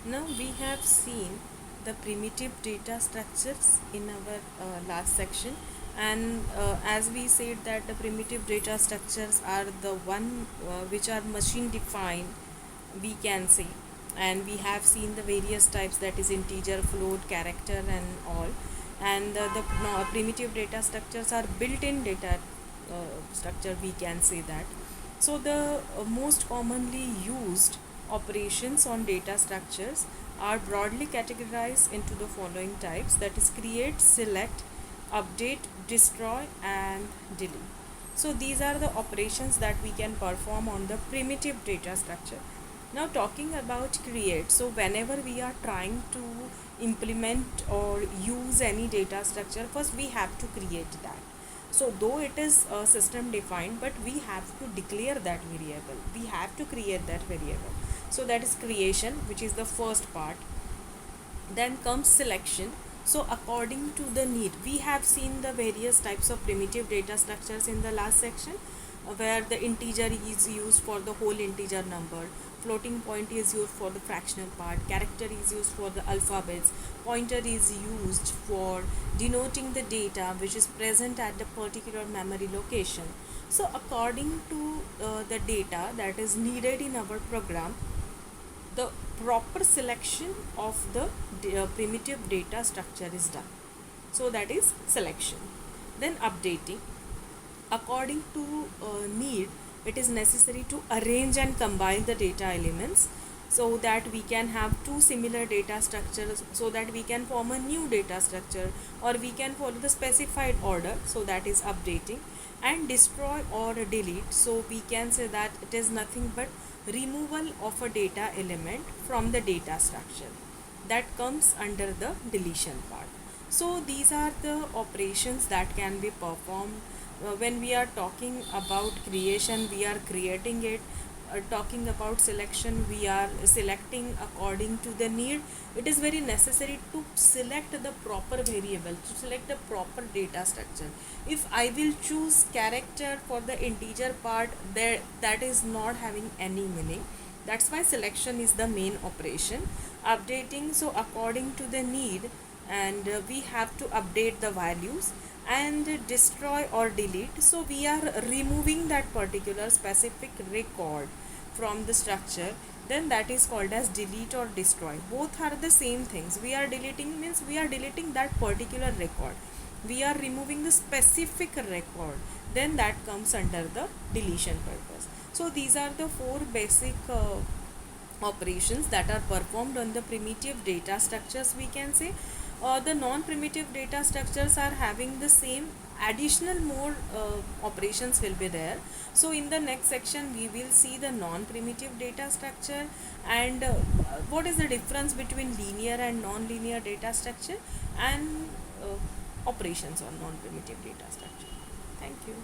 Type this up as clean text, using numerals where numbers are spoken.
Now we have seen the primitive data structures in our last section, and as we said that the primitive data structures are the one which are machine defined, we can say, and we have seen the various types, that is integer, float, character and all, and the no, primitive data structures are built-in data structure, we can say that. So the most commonly used operations on data structures are broadly categorized into the following types, that is create, select, update, destroy and delete. So these are the operations that we can perform on the primitive data structure. Now talking about create, so whenever we are trying to implement or use any data structure, first we have to create that. So though it is system defined, but we have to declare that variable, we have to create that variable. So that is creation, which is the first part. Then comes selection. So according to the need, we have seen the various types of primitive data structures in the last section, where the integer is used for the whole integer number, floating point is used for the fractional part, character is used for the alphabets, pointer is used for denoting the data which is present at the particular memory location. So according to the data that is needed in our program, the proper selection of the primitive data structure is done. So that is selection. Then updating. According to need, it is necessary to arrange and combine the data elements so that we can have two similar data structures, so that we can form a new data structure, or we can follow the specified order, so that is updating. And destroy or delete, so we can say that it is nothing but removal of a data element from the data structure, that comes under the deletion part. So these are the operations that can be performed when we are talking about creation, we are creating it. Talking about selection, we are selecting according to the need. It is very necessary to select the proper variable, to select the proper data structure. If I will choose character for the integer part, there that is not having any meaning. That's why selection is the main operation. Updating, so according to the need, and we have to update the values. And destroy or delete, so we are removing that particular specific record from the structure, then that is called as delete or destroy. Both are the same things. We are deleting means we are deleting that particular record, we are removing the specific record, then that comes under the deletion purpose. So these are the four basic operations that are performed on the primitive data structures, we can say. The non-primitive data structures are having the same additional more operations will be there. So in the next section we will see the non-primitive data structure, and what is the difference between linear and non-linear data structure, and operations on non-primitive data structure. Thank you.